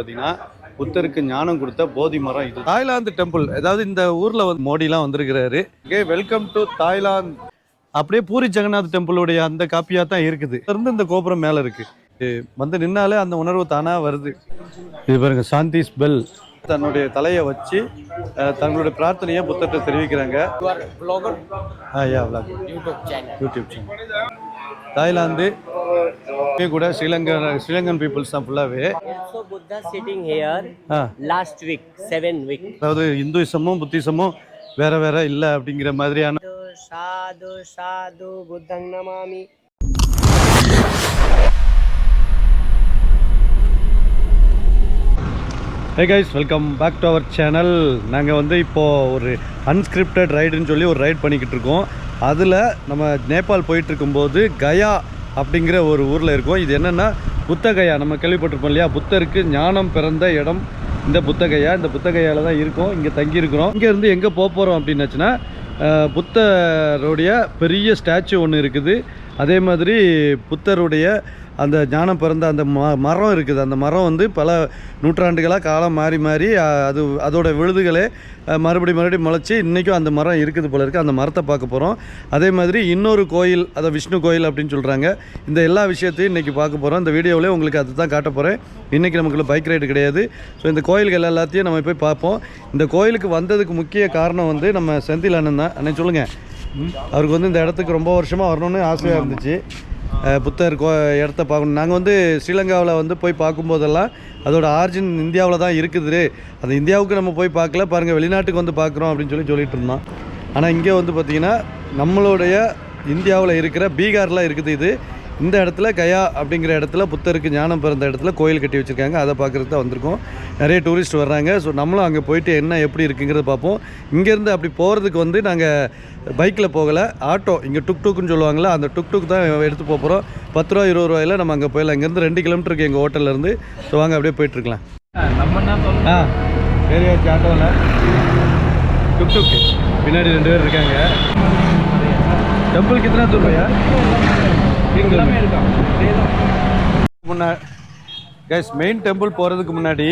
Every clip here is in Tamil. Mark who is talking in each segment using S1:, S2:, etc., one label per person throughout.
S1: பார்த்தீங்கன்னா புத்தருக்கு ஞானம் கொடுத்த போதி மரம் இது. தாய்லாந்து டெம்பிள், அதாவது இந்த ஊர்ல வந்து மோடிலாம் வந்திருக்கிறாரு. Welcome to Thailand. அப்படியே பூரி ஜெகநாத் டெம்பிளுடைய அந்த காப்பியா தான் இருக்குது. இருந்து இந்த கோபுரம் மேல இருக்கு. வந்து நின்னாலே அந்த உணர்வு தானா வருது. இது பாருங்க, சாந்திஸ் பெல் தன்னுடைய தலையை வச்சு தங்களுடைய பிரார்த்தனையை புத்தர்கிட்ட தெரிவிக்கிறாங்க. யூடியூப் சேனல் தாய்லாந்து கூட ஸ்ரீலங்கன் பீப்புள்ஸ் தான் ஃபுல்லாவே.
S2: So Buddha sitting here last week 7 week.
S1: அதாவது இந்துயிசமும் புத்திசமும் வேற வேற இல்ல அப்படிங்கிற மாதிரியான.
S2: சாது சாது புத்தங் நமாமி.
S1: Hey guys, welcome back to our channel. நாங்கள் வந்து இப்போது ஒரு அன்ஸ்கிரிப்டட் ரைடுன்னு சொல்லி ஒரு ரைட் பண்ணிக்கிட்டு இருக்கோம். அதில் நம்ம நேபாள் போயிட்டு இருக்கும்போது கயா அப்படிங்கிற ஒரு ஊரில் இருக்கோம். இது என்னென்னா புத்தகயா. நம்ம கேள்விப்பட்டிருப்போம் இல்லையா, புத்தருக்கு ஞானம் பிறந்த இடம் இந்த புத்தகயா. இந்த புத்தகையாவில் தான் இருக்கோம், இங்கே தங்கியிருக்கிறோம். இங்கேருந்து எங்கே போக போகிறோம் அப்படின்னாச்சுன்னா, புத்தருடைய பெரிய ஸ்டாச்சு ஒன்று இருக்குது. அதே மாதிரி புத்தருடைய அந்த ஞானம் பிறந்த அந்த மரம் இருக்குது. அந்த மரம் வந்து பல நூற்றாண்டுகளாக காலம் மாறி மாறி அதோட விழுதுகளே மறுபடியும் முளைச்சி இன்றைக்கும் அந்த மரம் இருக்குது போல இருக்குது. அந்த மரத்தை பார்க்க போகிறோம். அதே மாதிரி இன்னொரு கோயில், அதை விஷ்ணு கோயில் அப்படின்னு சொல்கிறாங்க. இந்த எல்லா விஷயத்தையும் இன்றைக்கி பார்க்க போகிறோம். இந்த வீடியோவிலே உங்களுக்கு அது தான் காட்ட போகிறேன். இன்றைக்கி நமக்குள்ள பைக் ரைடு கிடையாது. ஸோ இந்த கோயில்கள் எல்லாத்தையும் நம்ம போய் பார்ப்போம். இந்த கோயிலுக்கு வந்ததுக்கு முக்கிய காரணம் வந்து நம்ம செந்தில் அண்ணன் தான். அண்ணன் சொல்லுங்கள். அவருக்கு வந்து இந்த இடத்துக்கு ரொம்ப வருஷமாக வரணும்னு ஆசையாக இருந்துச்சு. புத்தர் இடத்த பார்க்கணும். நாங்கள் வந்து ஸ்ரீலங்காவில் வந்து போய் பார்க்கும்போதெல்லாம் அதோட ஆரிஜின் இந்தியாவில் தான் இருக்குது. அந்த இந்தியாவுக்கு நம்ம போய் பார்க்கல, பாருங்கள் வெளிநாட்டுக்கு வந்து பார்க்குறோம் அப்படின்னு சொல்லிட்டு இருந்தோம். ஆனால் இங்கே வந்து பார்த்திங்கன்னா நம்மளுடைய இந்தியாவில் இருக்கிற பீகாரில் இருக்குது. இது இந்த இடத்துல கயா அப்படிங்கிற இடத்துல புத்தருக்கு ஞானம் பிறந்த இடத்துல கோயில் கட்டி வச்சுருக்காங்க. அதை பார்க்குறது தான் வந்திருக்கோம். நிறைய டூரிஸ்ட் வர்றாங்க. ஸோ நம்மளும் அங்கே போயிட்டு என்ன எப்படி இருக்குங்கிறத பார்ப்போம். இங்கேருந்து அப்படி போகிறதுக்கு வந்து நாங்கள் பைக்கில் போகலை, ஆட்டோ, இங்கே டுக்டுக்குன்னு சொல்லுவாங்களா, அந்த டுக்டுக் தான் எடுத்து போகிறோம். 10 ரூபா 20 ரூபாயில் நம்ம அங்கே போயிடலாம். இங்கேருந்து 2 கிலோமீட்டர் இருக்குது எங்கள் ஹோட்டல்லேருந்து. ஸோ வாங்க அப்படியே போயிட்டுருக்கலாம். ஏரியாச்சு ஆட்டோவில் டுக்டுக்கு பின்னாடி 2 பேர் இருக்காங்க. டெம்பிள் கித்தனா தூரம் பையா? கைஸ், மெயின் டெம்பிள் போகிறதுக்கு முன்னாடி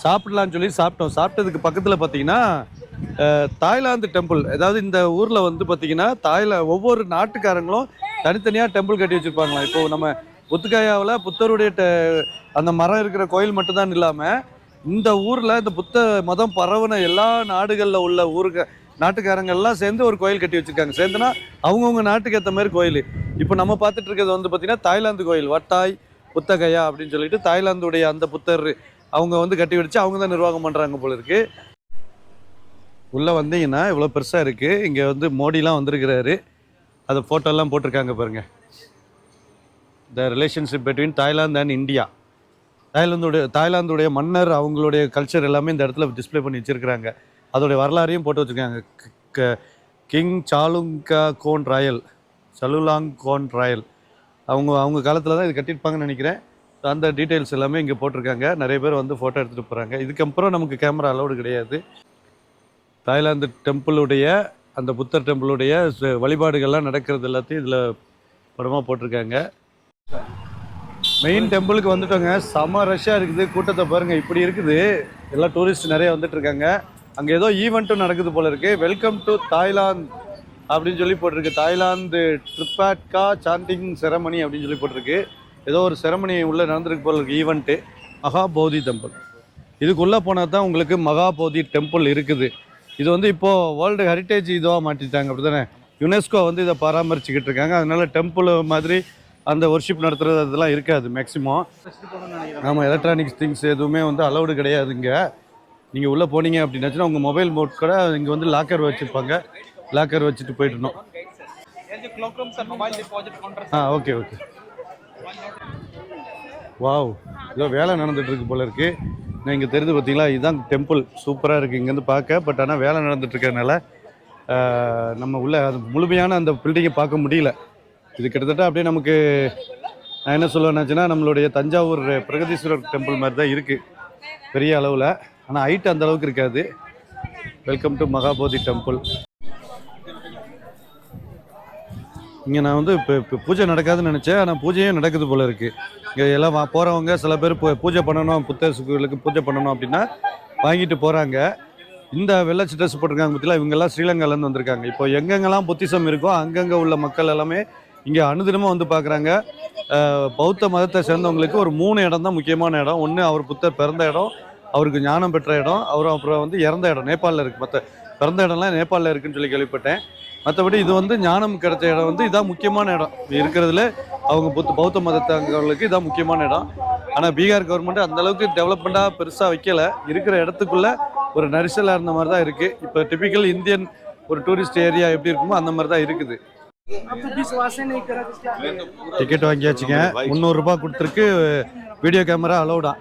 S1: சாப்பிடலான்னு சொல்லி சாப்பிட்டோம். சாப்பிட்டதுக்கு பக்கத்தில் பார்த்தீங்கன்னா தாய்லாந்து டெம்பிள். அதாவது இந்த ஊரில் வந்து பார்த்தீங்கன்னா ஒவ்வொரு நாட்டுக்காரங்களும் தனித்தனியாக டெம்பிள் கட்டி வச்சுருப்பாங்களாம். இப்போது நம்ம புத்தகயாவில் புத்தருடைய அந்த மரம் இருக்கிற கோயில் மட்டும்தான் இல்லாமல் இந்த ஊரில் இந்த புத்த மதம் பரவுன எல்லா நாடுகளில் உள்ள நாட்டுக்காரங்கள்லாம் சேர்ந்து ஒரு கோயில் கட்டி வச்சுருக்காங்க. சேர்ந்துனா அவங்கவுங்க நாட்டுக்கு ஏற்ற மாதிரி கோயில். இப்போ நம்ம பார்த்துட்டு இருக்கிறது வந்து பார்த்திங்கன்னா தாய்லாந்து கோயில், வட்டாய் புத்தகயா அப்படின்னு சொல்லிட்டு தாய்லாந்துடைய அந்த புத்தர் அவங்க வந்து கட்டி வச்சு அவங்க தான் நிர்வாகம் பண்ணுறாங்க போல இருக்குது. உள்ளே வந்தீங்கன்னா இவ்வளோ பெருசாக இருக்குது. இங்கே வந்து மோடிலாம் வந்திருக்கிறாரு. அதை ஃபோட்டோலாம் போட்டிருக்காங்க பாருங்கள். The relationship between Thailand and India. தாய்லாந்துடைய மன்னர் அவங்களுடைய கல்ச்சர் எல்லாமே இந்த இடத்துல டிஸ்பிளே பண்ணி வச்சுருக்கிறாங்க. அதோடைய வரலாறையும் போட்டு வச்சுருக்காங்க. கிங் சலுலாங் கோன் ராயல் அவங்க காலத்தில் தான் இது கட்டியிருப்பாங்கன்னு நினைக்கிறேன். அந்த டீட்டெயில்ஸ் எல்லாமே இங்கே போட்டிருக்காங்க. நிறைய பேர் வந்து ஃபோட்டோ எடுத்துகிட்டு போகிறாங்க. இதுக்கப்புறம் நமக்கு கேமரா அலௌடு கிடையாது. தாய்லாந்து டெம்பிளுடைய அந்த புத்தர் டெம்பிளுடைய வழிபாடுகள்லாம் நடக்கிறது எல்லாத்தையும் இதில் படமாக போட்டிருக்காங்க. மெயின் டெம்பிளுக்கு வந்துட்டோங்க. செம ரஷ்ஷாக இருக்குது. கூட்டத்தை பாருங்கள், இப்படி இருக்குது. எல்லாம் டூரிஸ்ட் நிறைய வந்துட்டுருக்காங்க. அங்கே ஏதோ ஈவெண்ட்டும் நடக்குது போல இருக்குது. வெல்கம் டு தாய்லாந்து அப்படின்னு சொல்லி போட்டிருக்கு. தாய்லாந்து ட்ரிப்பாட்கா சாண்டிங் செரமனி அப்படின்னு சொல்லி போட்டிருக்கு. ஏதோ ஒரு செரமனி உள்ளே நடந்திருக்கு போல இருக்குது, ஈவெண்ட்டு. மகாபோதி டெம்பிள். இதுக்குள்ளே போனால் தான் உங்களுக்கு மகாபோதி டெம்பிள் இருக்குது. இது வந்து இப்போது வேர்ல்டு ஹெரிட்டேஜ் இதுவாக மாற்றிட்டாங்க, அப்படி தானே? யுனெஸ்கோ வந்து இதை பராமரிச்சுக்கிட்டு இருக்காங்க. அதனால டெம்பிள் மாதிரி அந்த ஒர்ஷிப் நடத்துகிறது அதெல்லாம் இருக்காது மேக்ஸிமம். ஆமாம், எலக்ட்ரானிக்ஸ் திங்ஸ் எதுவுமே வந்து அலௌடு கிடையாது இங்கே. நீங்கள் உள்ளே போனீங்க அப்படின்னாச்சுன்னா உங்கள் மொபைல் மோட் கூட இங்கே வந்து லாக்கர் வச்சுருப்பாங்க. லாக்கர் வச்சுட்டு போயிடணும். ஓகே. வாவ், ஏதோ வேலை நடந்துகிட்ருக்கு போல இருக்குது. நான் இங்கே தெரிஞ்சு பார்த்தீங்களா, இதுதான் டெம்பிள். சூப்பராக இருக்குது இங்கேருந்து பார்க்க. பட் ஆனால் வேலை நடந்துகிட்ருக்கறனால நம்ம உள்ள அது முழுமையான அந்த பில்டிங்கை பார்க்க முடியல. இது கிட்டத்தட்ட அப்படியே நமக்கு, நான் என்ன சொல்லுவேன்னாச்சுன்னா, நம்மளுடைய தஞ்சாவூர் பிரகதீஸ்வரர் டெம்பிள் மாதிரி தான் இருக்குது பெரிய அளவில். ஆனால் ஹைட் அந்த அளவுக்கு இருக்காது. Welcome to Mahabodhi temple. இங்கே நான் வந்து இப்போ பூஜை நடக்காதுன்னு நினச்சேன், ஆனால் பூஜையும் நடக்குது போல இருக்குது. இங்கே எல்லாம் போகிறவங்க சில பேர் பூஜை பண்ணணும், புத்தருக்கு பூஜை பண்ணணும் அப்படின்னா வாங்கிட்டு போகிறாங்க. இந்த வெள்ளை ட்ரெஸ் போட்டிருக்காங்க பற்றிலாம் இவங்கெல்லாம் ஸ்ரீலங்காலேருந்து வந்திருக்காங்க. இப்போ எங்கெங்கெல்லாம் புத்திசம் இருக்கோ அங்கங்கே உள்ள மக்கள் எல்லாமே இங்கே அனுதினமாக வந்து பார்க்குறாங்க. பௌத்த மதத்தை சேர்ந்தவங்களுக்கு ஒரு 3 இடம் தான் முக்கியமான இடம். ஒன்று அவர் புத்தர் பிறந்த இடம், அவருக்கு ஞானம் பெற்ற இடம், அப்புறம் வந்து இறந்த இடம் நேபாளில் இருக்குது. மற்ற பிறந்த இடம்லாம் நேபாளில் இருக்குன்னு சொல்லி கேள்விப்பட்டேன். மற்றபடி இது வந்து ஞானம் கிடைச்ச இடம் வந்து இதான் முக்கியமான இடம் இருக்கிறதுல. அவங்க பௌத்த மதத்தவங்களுக்கு இதான் முக்கியமான இடம். ஆனால் பீகார் கவர்மெண்ட் அந்தளவுக்கு டெவலப்மெண்ட்டாக பெருசாக வைக்கலை. இருக்கிற இடத்துக்குள்ளே ஒரு நரிசலாக இருந்த மாதிரி தான் இருக்குது. இப்போ டிபிக்கல் இந்தியன் ஒரு டூரிஸ்ட் ஏரியா எப்படி இருக்குமோ அந்த மாதிரி தான் இருக்குது. டிக்கெட் வாங்கியாச்சுங்க. 300 ரூபாய் கொடுத்துருக்கு. வீடியோ கேமரா அலௌடா.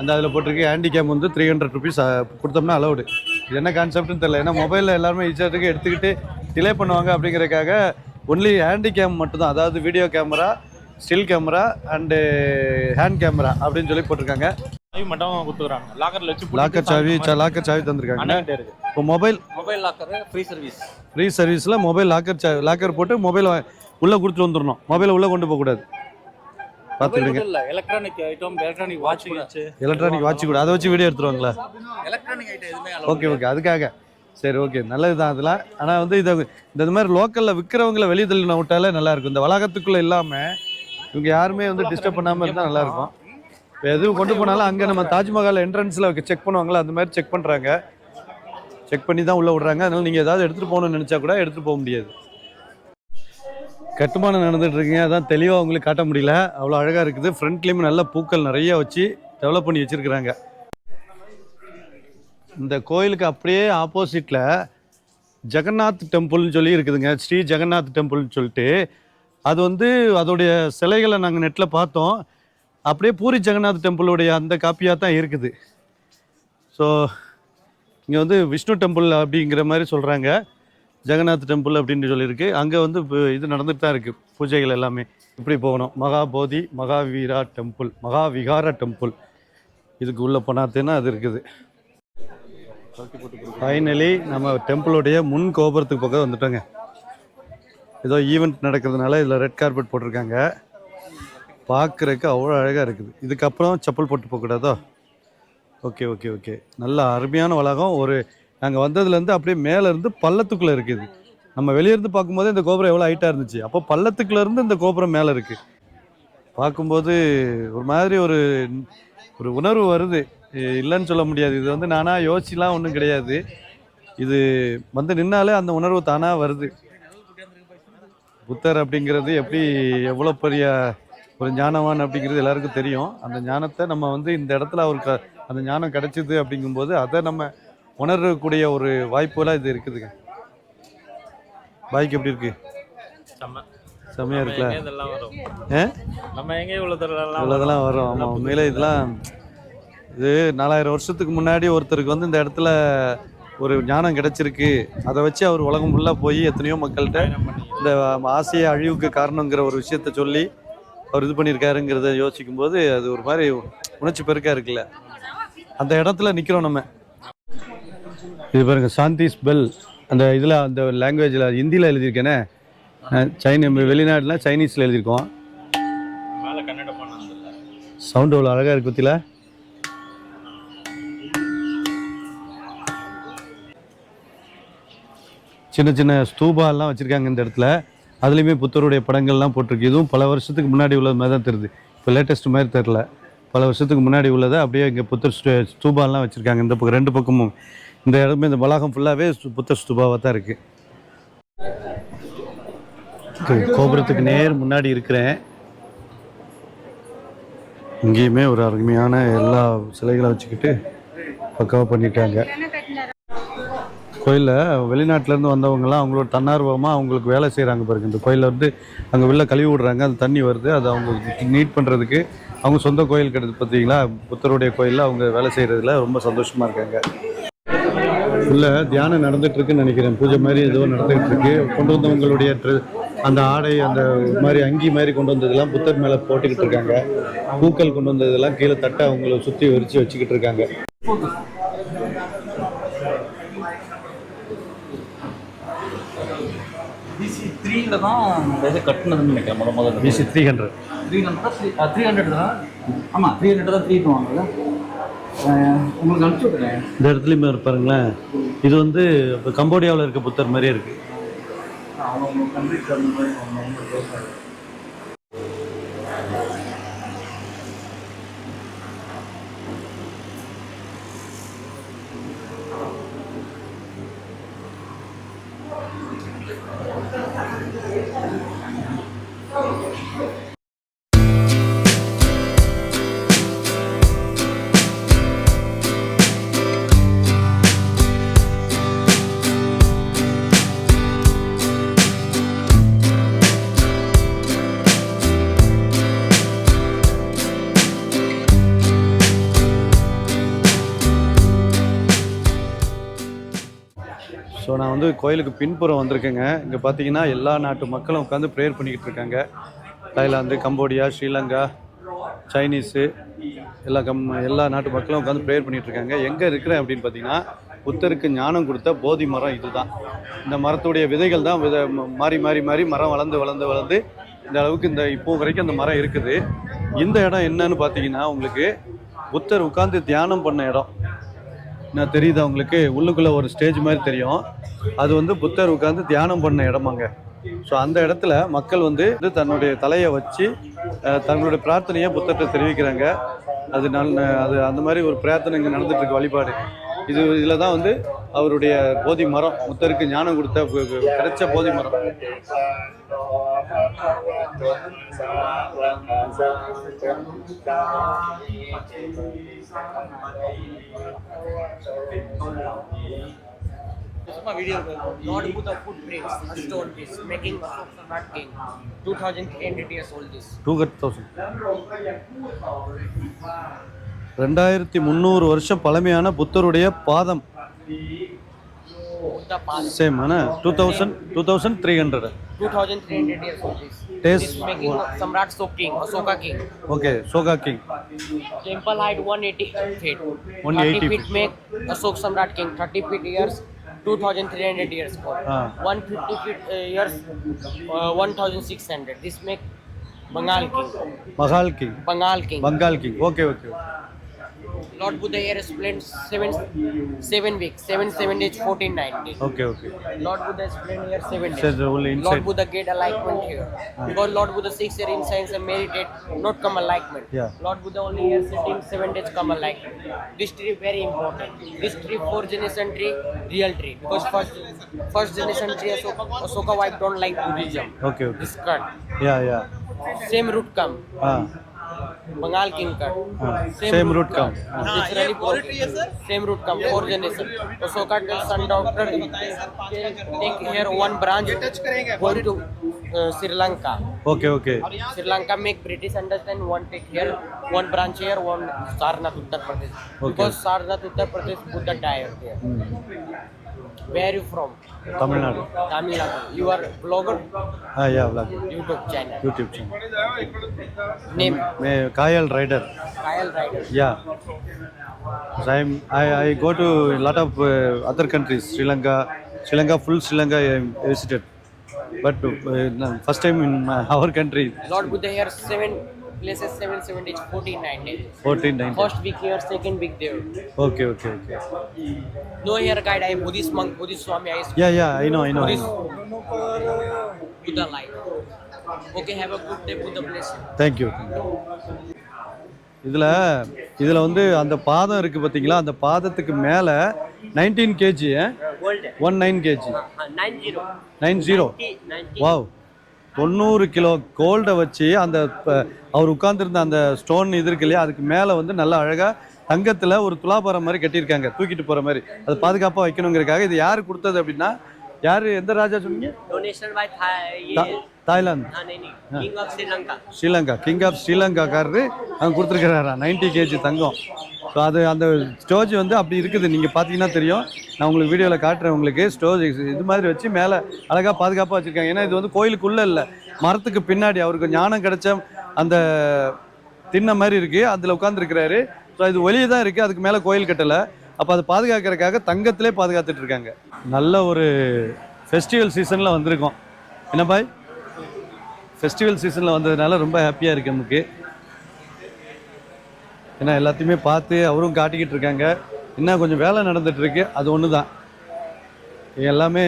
S1: அந்த அதில் போட்டிருக்கு ஹேண்டிகேம் வந்து 300 ருபீஸ் கொடுத்தோம்னா அலௌடு. இது என்ன கான்செப்ட்னு தெரியல. ஏன்னா மொபைலில் எல்லாருமே ஈஸியாக எடுத்துக்கிட்டு டிலே பண்ணுவாங்க அப்படிங்கிறதுக்காக ஒன்லி ஹேண்டிகேம் மட்டும்தான், அதாவது video camera, still camera and hand camera அப்படின்னு சொல்லி போட்டிருக்காங்க. லாக்கர் சாவி தந்திருக்காங்க. இப்போ மொபைல்
S2: லாக்கர்
S1: ஃப்ரீ சர்வீஸில் மொபைல் லாக்கர் போட்டு மொபைல் உள்ளே கொடுத்துட்டு வந்துடணும். மொபைலை உள்ளே கொண்டு போகக்கூடாது. பார்த்துக்கிடுங்க. எலக்ட்ரானிக் வாட்ச் கூட அதை வச்சு வீடியோ எடுத்துருவாங்களா? ஓகே அதுக்காக சரி, ஓகே, நல்லது தான் அதெல்லாம். ஆனால் வந்து இந்த மாதிரி லோக்கலில் விற்கிறவங்கள வெளியே தள்ளி விட்டாலே நல்லாயிருக்கும். இந்த வளாகத்துக்குள்ளே இல்லாமல் இவங்க யாருமே வந்து டிஸ்டர்ப் பண்ணாமல் இருந்தால் நல்லாயிருக்கும். இப்போ எதுவும் கொண்டு போனாலும் அங்கே நம்ம தாஜ்மஹால் என்ட்ரன்ஸில் செக் பண்ணுவாங்களா, அந்த மாதிரி செக் பண்ணுறாங்க. செக் பண்ணி தான் உள்ளே விட்றாங்க. அதனால் நீங்கள் ஏதாவது எடுத்துகிட்டு போகணும்னு நினச்சா கூட எடுத்துகிட்டு போக முடியாது. கட்டுமானம் நடந்துட்டு இருக்குங்க. அதான் தெளிவாக உங்களுக்கு காட்ட முடியல, அவ்வளோ அழகாக இருக்குது. ஃப்ரண்ட்லேயுமே நல்ல பூக்கள் நிறைய வச்சு டெவலப் பண்ணி வச்சுருக்குறாங்க. இந்த கோயிலுக்கு அப்படியே ஆப்போசிட்டில் ஜெகநாத் டெம்பிள்னு சொல்லி இருக்குதுங்க. ஸ்ரீ ஜெகநாத் டெம்பிள்னு சொல்லிட்டு அது வந்து அதோடைய சிலைகளை நாங்கள் நெட்டில் பார்த்தோம். அப்படியே பூரி ஜெகநாத் டெம்பிளுடைய அந்த காப்பியாக தான் இருக்குது. ஸோ இங்கே வந்து விஷ்ணு டெம்பிள் அப்படிங்கிற மாதிரி சொல்கிறாங்க. ஜெகநாத் டெம்பிள் அப்படின்னு சொல்லியிருக்கு. அங்கே வந்து இது நடந்துட்டு தான் இருக்குது, பூஜைகள் எல்லாமே. இப்படி போகணும். மகாபோதி மகாவிகார டெம்பிள் இதுக்கு உள்ளே போனாத்தேன்னா அது இருக்குது. ஃபைனலி நம்ம டெம்பிளுடைய முன் கோபுரத்துக்கு பக்கம் வந்துட்டோங்க. ஏதோ ஈவெண்ட் நடக்கிறதுனால இதில் ரெட் கார்பெட் போட்டிருக்காங்க. பார்க்குறதுக்கு அவ்வளோ அழகாக இருக்குது. இதுக்கப்புறம் செப்பல் போட்டு போகக்கூடாதோ? ஓகே நல்ல அருமையான வளாகம். நாங்கள் வந்ததுலேருந்து அப்படியே மேலேருந்து பள்ளத்துக்குள்ளே இருக்குது. நம்ம வெளியேருந்து பார்க்கும்போது இந்த கோபுரம் எவ்வளோ ஹைட்டாக இருந்துச்சு, அப்போ பள்ளத்துக்குள்ளேருந்து இந்த கோபுரம் மேலே இருக்குது. பார்க்கும்போது ஒரு மாதிரி ஒரு உணர்வு வருது, இல்லைன்னு சொல்ல முடியாது. இது வந்து நானாக யோசிச்சுலாம் ஒன்றும் கிடையாது. இது வந்து நின்னாலே அந்த உணர்வு தானாக வருது. புத்தர் அப்படிங்கிறது எவ்வளோ பெரிய ஒரு ஞானவான் அப்படிங்கிறது எல்லாருக்கும் தெரியும். அந்த ஞானத்தை நம்ம வந்து இந்த இடத்துல அவருக்கு அந்த ஞானம் கிடைச்சிது அப்படிங்கும்போது அதை நம்ம உணரக்கூடிய ஒரு வாய்ப்புலாம் இது இருக்குதுங்க. பாய்க்கு எப்படி இருக்கு? செம்மையா இருக்குல்ல? இவ்வளோதெல்லாம் வரும். ஆமாம், உண்மையிலே இதெல்லாம் இது 4000 வருஷத்துக்கு முன்னாடி ஒருத்தருக்கு வந்து இந்த இடத்துல ஒரு ஞானம் கிடைச்சிருக்கு. அதை வச்சு அவர் உலகம் ஃபுல்லாக போய் எத்தனையோ மக்கள்கிட்ட இந்த ஆசிய அழிவுக்கு காரணங்கிற ஒரு விஷயத்த சொல்லி அவர் இது பண்ணியிருக்காருங்கிறத யோசிக்கும் போது அது ஒரு மாதிரி உணர்ச்சி பெருக்கா இருக்குல்ல. அந்த இடத்துல நிற்கிறோம் நம்ம. இது பாருங்க, சாந்திஸ் பெல். அந்த இதில் அந்த லாங்குவேஜில் ஹிந்தியில் எழுதியிருக்கேனே, வெளிநாட்டில் சைனீஸில் எழுதியிருக்கோம். சவுண்டு அவ்வளோ அழகாக இருக்கு பற்றில. சின்ன சின்ன ஸ்தூபாலாம் வச்சுருக்காங்க இந்த இடத்துல. அதுலேயுமே புத்தருடைய படங்கள்லாம் போட்டிருக்கு. இதுவும் பல வருஷத்துக்கு முன்னாடி உள்ளது மாதிரி தான் தெரியுது. இப்போ லேட்டஸ்ட் மாதிரி தெரில, பல வருஷத்துக்கு முன்னாடி உள்ளதை அப்படியே இங்கே புத்தர் ஸ்தூபாலாம் வச்சுருக்காங்க. இந்த பக்கம் 2 பக்கமும் இந்த இடமே இந்த வளாகம் ஃபுல்லாகவே புத்தர் ஸ்தூபாவாக தான் இருக்குது. கோபுரத்துக்கு நேர் முன்னாடி இருக்கிறேன். இங்கேயுமே ஒரு அருமையான எல்லா சிலைகளை வச்சுக்கிட்டு பக்காவாக பண்ணியிருக்காங்க. கோயிலில் வெளிநாட்டிலேருந்து வந்தவங்கலாம் அவங்களோட தன்னார்வமாக அவங்களுக்கு வேலை செய்கிறாங்க பாருங்க. இந்த கோயிலில் வந்து அங்கே வெளில கழுவி விடுறாங்க, அது தண்ணி வருது, அது அவங்க நீட் பண்ணுறதுக்கு அவங்க சொந்த கோயில் கிடையாது. பார்த்தீங்களா, புத்தருடைய கோயிலில் அவங்க வேலை செய்கிறதுல ரொம்ப சந்தோஷமாக இருக்காங்க. உள்ள தியானம் நடந்துகிட்ருக்குன்னு நினைக்கிறேன். பூஜை மாதிரி ஏதோ நடந்துகிட்ருக்கு. கொண்டு வந்தவங்களுடைய அந்த ஆடை, அந்த மாதிரி அங்கி மாதிரி கொண்டு வந்ததெல்லாம் புத்தர் மேலே போட்டுக்கிட்டு இருக்காங்க. பூக்கள் கொண்டு வந்ததெல்லாம் கீழே தட்டை அவங்கள சுற்றி விரித்து வச்சுக்கிட்டு இருக்காங்க. DC3
S3: 3ல தான் இது கட்டினதுன்னு நினைக்கிறேன் முதல்ல
S1: BC 300.
S3: 300 தான். ஆமாம் 300 தான் 3 வாங்கல. உங்களுக்கு அனுப்பிச்சி விட்றேன்.
S1: இந்த இடத்துலையுமே இருப்பாருங்களேன். இது வந்து இப்போ கம்போடியாவில் இருக்க புத்தர் மாதிரியே இருக்குது.
S3: அவங்க கண்ட்ரிக்கு அந்த மாதிரி அவங்க பேசுகிறாங்க.
S1: ஸோ நான் வந்து கோயிலுக்கு பின்புறம் வந்திருக்கேங்க. இங்கே பார்த்தீங்கன்னா எல்லா நாட்டு மக்களும் உட்காந்து ப்ரேயர் பண்ணிக்கிட்டு இருக்காங்க. தாய்லாந்து, கம்போடியா, ஸ்ரீலங்கா, சைனீஸு எல்லா நாட்டு மக்களும் உட்காந்து ப்ரேயர் பண்ணிகிட்டு இருக்காங்க. எங்கே இருக்கிறேன் அப்படின்னு பார்த்தீங்கன்னா, புத்தருக்கு ஞானம் கொடுத்த போதி மரம் இதுதான். இந்த மரத்துடைய விதைகள் தான் மாறி மாறி மாறி மரம் வளர்ந்து இந்த அளவுக்கு இப்போ வரைக்கும் அந்த மரம் இருக்குது. இந்த இடம் என்னன்னு பார்த்தீங்கன்னா, உங்களுக்கு புத்தர் உட்காந்து தியானம் பண்ண இடம். நான் தெரியுதா உங்களுக்கு? உள்ளுக்குள்ளே ஒரு ஸ்டேஜ் மாதிரி தெரியும். அது வந்து புத்தர் உட்காந்து தியானம் பண்ண இடமாங்க. ஸோ அந்த இடத்துல மக்கள் வந்து தன்னுடைய தலையை வச்சு தங்களுடைய பிரார்த்தனையை புத்தர்கிட்ட தெரிவிக்கிறாங்க. அது அந்த மாதிரி ஒரு பிரார்த்தனை இங்கே நடந்துட்டு இருக்கு, வழிபாடு. இதில் தான் வந்து அவருடைய போதி மரம், புத்தருக்கு ஞானம் கொடுத்த கிடைச்ச போதி மரம்.
S2: Lord Buddha footprints, a stone piece, making Samrat King. 2300 years old this.
S1: 2000. 2300 வருஷம் பழமையான புத்தருடைய பாதம். சேம் ஆனா 2300
S2: years old this.
S1: This
S2: making Samrat King, Asoka King.
S1: Okay, Soka King.
S2: Temple height 180 feet.
S1: 180
S2: feet make Asok Samrat King. 30 feet years 2300 years old. 150 feet years 1600. This make Bengal King. Bengal King. Okay. Lord Buddha here explained 7 weeks, 7 days, 14 days.
S1: Okay.
S2: Lord Buddha explained here 7 days.
S1: Says only inside.
S2: Lord Buddha get enlightenment here. Because Lord Buddha 6 years in science and meditate, not come enlightenment.
S1: Yeah.
S2: Lord Buddha only here sitting 7 days come enlightenment. This tree very important. This tree 4 generation tree, real tree. Because first generation tree Asoka wife don't like Buddhism.
S1: Okay.
S2: This cut.
S1: Yeah.
S2: Same root come. Bengal King cut.
S1: Same root come.
S2: Literally same root come. 4 generation. Asoka tells son doctor take here one branch going to Sri Lanka.
S1: Okay.
S2: Sri Lanka make British understand one take here, one branch here, one Sarnath Uttar Pradesh.
S1: Okay.
S2: Because Sarnath Uttar Pradesh Buddha died there. Where are you from?
S1: Tamil Nadu.
S2: You are vlogger?
S1: Yeah, vlogger.
S2: YouTube channel. Name?
S1: Kayal Rider. Yeah. So I go to a lot of other countries. Sri Lanka, full Sri Lanka I visited. But first time in our country.
S2: Lord Buddha here 7 places, 7 days, 14 days.
S1: 14
S2: First week here, second week there.
S1: Okay.
S2: No here guide, I am Buddhist monk, Buddhist Swami.
S1: Yeah, I know.
S2: Buddha life. Okay, have a good day, Buddha bless you.
S1: Thank you. இதில் வந்து அந்த பாதம் இருக்குது பார்த்தீங்களா, அந்த பாதத்துக்கு மேலே 19 kg 19 kg 90 வாவ் 90 கிலோ கோல்டை வச்சு அந்த அவர் உட்கார்ந்துருந்த அந்த ஸ்டோன் இது இருக்கு இல்லையா, அதுக்கு மேலே வந்து நல்லா அழகாக தங்கத்தில் ஒரு துலாபாரம் மாதிரி கட்டியிருக்காங்க, தூக்கிட்டு போகிற மாதிரி. அது பாதுகாப்பாக வைக்கணுங்கிறதுக்காக. இது யார் கொடுத்தது அப்படின்னா, யார் எந்த ராஜா சொன்னீங்க? தாய்லாந்து, ஸ்ரீலங்கா கிங் ஆஃப் ஸ்ரீலங்காக்காரரு அவங்க கொடுத்துருக்கிறாரா 90 kg தங்கம். ஸோ அது அந்த ஸ்டோரேஜ் வந்து அப்படி இருக்குது, நீங்கள் பார்த்தீங்கன்னா தெரியும். நான் உங்களுக்கு வீடியோவில் காட்டுறேன். உங்களுக்கு ஸ்டோரேஜ் இது மாதிரி வச்சு மேலே அழகாக பாதுகாப்பாக வச்சுருக்காங்க. ஏன்னா இது வந்து கோயிலுக்குள்ளே இல்லை, மரத்துக்கு பின்னாடி அவருக்கு ஞானம் கிடைச்ச அந்த திண்ண மாதிரி இருக்குது, அதில் உட்காந்துருக்கிறாரு. ஸோ இது வெளியே தான் இருக்குது, அதுக்கு மேலே கோயில் கட்டலை. அப்போ அதை பாதுகாக்கிறதுக்காக தங்கத்திலே பாதுகாத்துட்டு இருக்காங்க. நல்ல ஒரு ஃபெஸ்டிவல் சீசனில் வந்திருக்கோம். என்ன பாய், ஃபெஸ்டிவல் சீசனில் வந்ததுனால ரொம்ப ஹாப்பியாக இருக்குது நமக்கு. ஏன்னா எல்லாத்தையுமே பார்த்து அவரும் காட்டிக்கிட்டு இருக்காங்க. இன்னும் கொஞ்சம் வேலை நடந்துகிட்ருக்கு, அது ஒன்று தான். எல்லாமே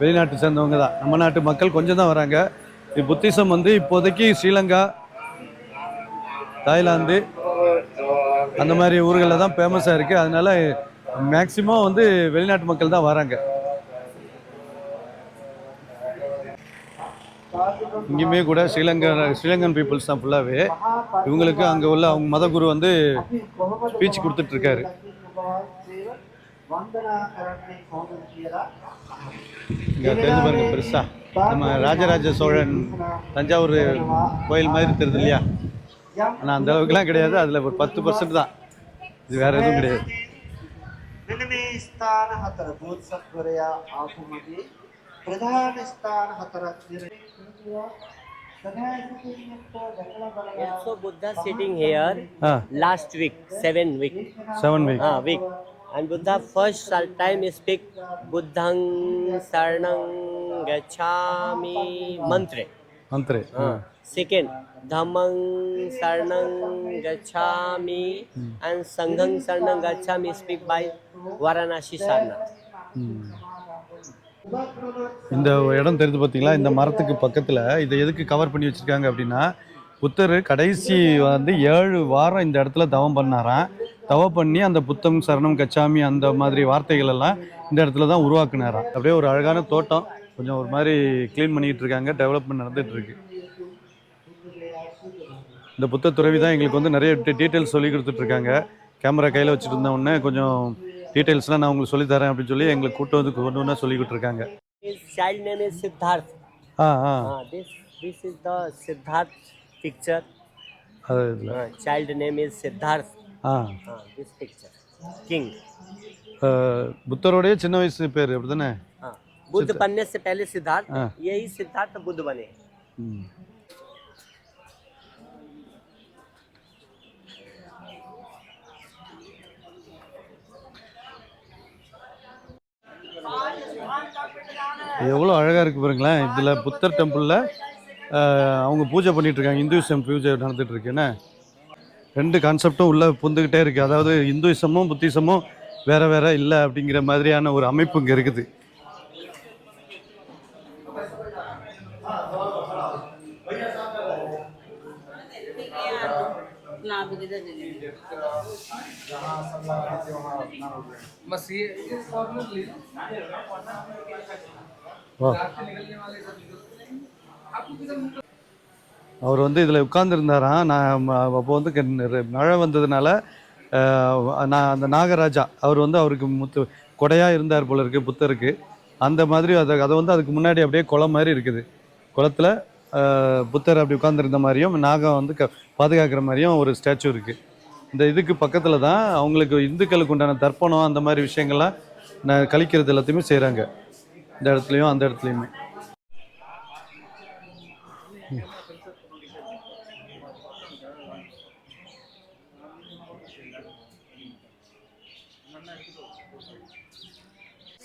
S1: வெளிநாட்டு சேர்ந்தவங்க தான், நம்ம நாட்டு மக்கள் கொஞ்சம் தான் வராங்க. புத்திசம் வந்து இப்போதைக்கு ஸ்ரீலங்கா, தாய்லாந்து அந்த மாதிரி ஊர்களில் தான் ஃபேமஸாக இருக்குது. அதனால மேக்சிமம் வந்து வெளிநாட்டு மக்கள் தான் வராங்க. இங்கேயுமே கூட ஸ்ரீலங்கன் பீப்புள்ஸ் தான் ஃபுல்லாகவே. இவங்களுக்கு அங்கே உள்ள அவங்க மத குரு வந்து ஸ்பீச் கொடுத்துட்ருக்காரு. இங்கே தெரிஞ்சு பாருங்க, பெருசாக நம்ம ராஜராஜ சோழன் தஞ்சாவூர் கோயில் மாதிரி தெரியுது இல்லையா? ஆனால் அந்த அளவுக்குலாம் கிடையாது, அதில் ஒரு 10% தான். இது வேறு எதுவும் கிடையாது.
S2: Also Buddha sitting here last week, 7 week.
S1: 7 week.
S2: Week. And Buddha first time speak Buddhang Saranang Gacchami mantra. Second, Dhammang Saranang Gacchami and Sanghang Saranang Gacchami speak by Varanasi Sarna.
S1: இந்த இடம் தெரிஞ்சு பார்த்தீங்களா? இந்த மரத்துக்கு பக்கத்தில் இதை எதுக்கு கவர் பண்ணி வச்சுருக்காங்க அப்படின்னா, புத்தர் கடைசி வந்து 7 வாரம் இந்த இடத்துல தவம் பண்ணாராம். தவம் பண்ணி அந்த புத்தம் சரணம் கச்சாமி அந்த மாதிரி வார்த்தைகள் எல்லாம் இந்த இடத்துல தான் உருவாக்குனாராம். அப்படியே ஒரு அழகான தோட்டம், கொஞ்சம் ஒரு மாதிரி க்ளீன் பண்ணிகிட்டு இருக்காங்க, டெவலப்மெண்ட் நடந்துகிட்ருக்கு. இந்த புத்த துறவி தான் எங்களுக்கு வந்து நிறைய டீட்டெயில்ஸ் சொல்லி கொடுத்துட்ருக்காங்க. கேமரா கையில் வச்சுட்டு இருந்த உடனே கொஞ்சம் டீட்டெயில்ஸ்லாம் நான் உங்களுக்கு சொல்லி தரேன் அப்படின்னு சொல்லி எங்களுக்கு கூட்டம் வந்து கொண்டு ஒன்றா சொல்லி கொடுத்துருக்காங்க.
S2: Child name is Siddharth. This is the Siddharth picture. Child name is Siddharth. This picture. King.
S1: புத்தருடைய சின்ன வயசு பேர் அப்படிதானே?
S2: बुद्ध बनने से पहले सिद्धार्थ, यही सिद्धार्थ बुद्ध बने.
S1: எவ்வளோ அழகாக இருக்குது பாருங்களேன். இதில் புத்தர் டெம்பிளில் அவங்க பூஜை பண்ணிகிட்ருக்காங்க. இந்துயிசம் பூஜை நடந்துகிட்ருக்கு. என்ன 2 கான்செப்டும் உள்ளே புந்துக்கிட்டே இருக்குது. அதாவது இந்துயிசமும் புத்திசமும் வேறு வேறு இல்லை அப்படிங்கிற மாதிரியான ஒரு அமைப்பு இங்கே இருக்குது. அவர் வந்து இதில் உட்கார்ந்துருந்தாராம். நான் அப்போ வந்து மழை வந்ததுனால நான் அந்த நாகராஜா அவர் வந்து அவருக்கு கொடையாக இருந்தார் போல இருக்குது புத்தருக்கு. அந்த மாதிரி அதை வந்து அதுக்கு முன்னாடி அப்படியே குளம் மாதிரி இருக்குது. குளத்தில் புத்தர் அப்படி உட்கார்ந்துருந்த மாதிரியும் நாகம் வந்து பாதுகாக்கிற மாதிரியும் ஒரு ஸ்டாச்சு இருக்குது. இந்த இதுக்கு பக்கத்தில் தான் அவங்களுக்கு இந்துக்களுக்கு உண்டான தர்ப்பணம் அந்த மாதிரி விஷயங்கள்லாம் கழிக்கிறது எல்லாத்தையுமே செய்கிறாங்க. இந்த இடத்துலையும் அந்த இடத்துலையுமே.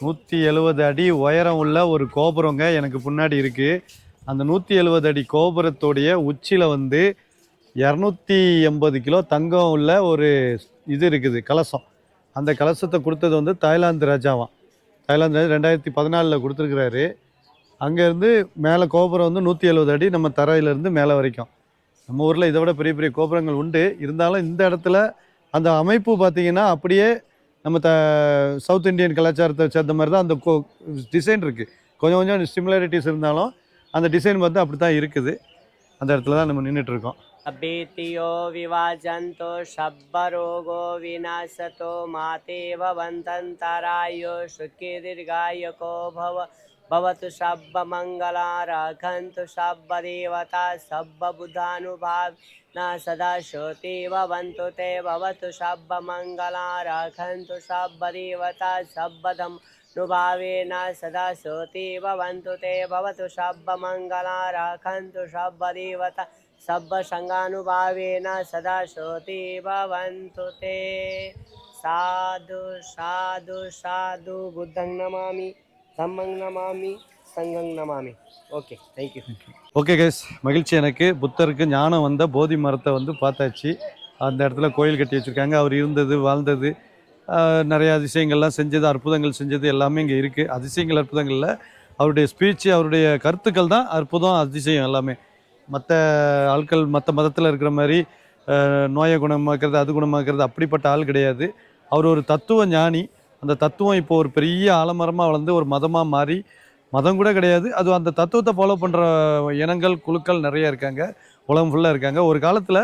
S1: நூற்றி 70 அடி உயரம் உள்ள ஒரு கோபுரங்க எனக்கு முன்னாடி இருக்குது. அந்த 170 அடி கோபுரத்தோடைய உச்சியில் வந்து 280 கிலோ தங்கம் உள்ள ஒரு இது இருக்குது, கலசம். அந்த கலசத்தை கொடுத்தது வந்து தாய்லாந்து ராஜாவாம். தாய்லாந்து ராஜா 2014 கொடுத்துருக்குறாரு. அங்கேருந்து மேலே கோபுரம் வந்து 170 அடி நம்ம தரையிலேருந்து மேலே வரைக்கும். நம்ம ஊரில் இதை விட பெரிய பெரிய கோபுரங்கள் உண்டு. இருந்தாலும் இந்த இடத்துல அந்த அமைப்பு பார்த்திங்கன்னா அப்படியே நம்ம சவுத் இந்தியன் கலாச்சாரத்தை சேர்ந்த மாதிரி தான் அந்த டிசைன் இருக்குது. கொஞ்சம் கொஞ்சம் சிமிலாரிட்டிஸ் இருந்தாலும் அந்த டிசைன் வந்து அப்படி தான் இருக்குது. அந்த இடத்துல தான் நம்ம நின்றுட்டுருக்கோம்.
S2: अबेतियो विवाजन्तो शब्बरोगो विनाशतो मातेव वन्दन्तरायो सुखी दीर्घायको भवतु शब्बमङ्गला रक्षन्तु शब्बदेवता शब्बबुधानुभाव न सदा श्रोते भवन्तु ते भवतु शब्बमङ्गला रक्षन्तु शब्बदेवता शब्बदम् नुभावेन सदा श्रोते भवन्तु ते भवतु शब्बमङ्गला रक्षन्तु शब्बदेवता शब्बसङ्गानुभावेन सदा श्रोते भवन्तु ते. साधु साधु साधु बुद्धं Namami धम्मं Namami Sangang Namami. Okay, thank you.
S1: Okay guys, மகிழ்ச்சி. எனக்கு புத்தருக்கு ஞானம் வந்த போதி மரத்தை வந்து பார்த்தாச்சு. அந்த இடத்துல கோயில் கட்டி வச்சுருக்காங்க. அவர் இருந்தது, வாழ்ந்தது, நிறைய அதிசயங்கள்லாம் செஞ்சது, அற்புதங்கள் செஞ்சது எல்லாமே இங்கே இருக்குது. அதிசயங்கள் அற்புதங்களில் அவருடைய ஸ்பீச்சு, அவருடைய கருத்துக்கள் தான் அற்புதம், அதிசயம் எல்லாமே. மற்ற ஆட்கள் மற்ற மதத்தில் இருக்கிற மாதிரி நோயை குணமாக்குறது, அது குணமாக்குறது அப்படிப்பட்ட ஆள் கிடையாது. அவர் ஒரு தத்துவ ஞானி. அந்த தத்துவம் இப்போ ஒரு பெரிய ஆலமரமாக வளர்ந்து ஒரு மதமாக மாறி, மதம் கூட கிடையாது, அது அந்த தத்துவத்தை ஃபாலோ பண்ணுற இனங்கள், குழுக்கள் நிறைய இருக்காங்க, உலகம் ஃபுல்லாக இருக்காங்க. ஒரு காலத்தில்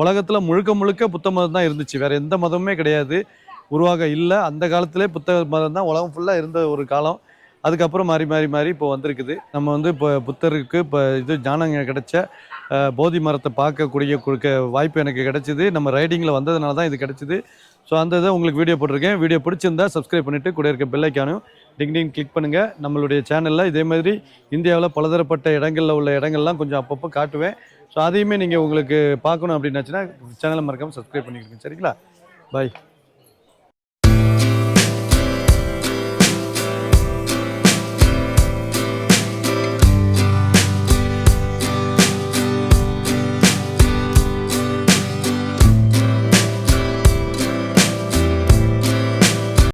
S1: உலகத்தில் முழுக்க முழுக்க புத்த மதம் தான் இருந்துச்சு, வேறு எந்த மதமுமே கிடையாது, உருவாக இல்லை. அந்த காலத்திலே புத்த மதம் தான் உலகம் ஃபுல்லாக இருந்த ஒரு காலம். அதுக்கப்புறம் மாறி மாறி மாறி இப்போ வந்திருக்குது. நம்ம வந்து இப்போ புத்தருக்கு இப்போ இது ஞானம் கிடைச்ச போதி மரத்தை பார்க்கக்கூடிய வாய்ப்பு எனக்கு கிடைச்சிது. நம்ம ரைடிங்கில் வந்ததுனால தான் இது கிடைச்சிது. ஸோ அந்த இதை உங்களுக்கு வீடியோ போட்டிருக்கேன். வீடியோ பிடிச்சிருந்தா சப்ஸ்கிரைப் பண்ணிவிட்டு கூட இருக்க பெல் ஐக்கானும் டிங் கிளிக் பண்ணுங்கள். நம்மளுடைய சேனலில் இதே மாதிரி இந்தியாவில் பலதரப்பட்ட இடங்களில் உள்ள இடங்கள்லாம் கொஞ்சம் அப்பப்போ காட்டுவேன். ஸோ அதையுமே நீங்கள் உங்களுக்கு பார்க்கணும் அப்படின்னாச்சுன்னா சேனலை மறக்காமல் சப்ஸ்கிரைப் பண்ணிக்கிறீங்க. சரிங்களா? பாய்.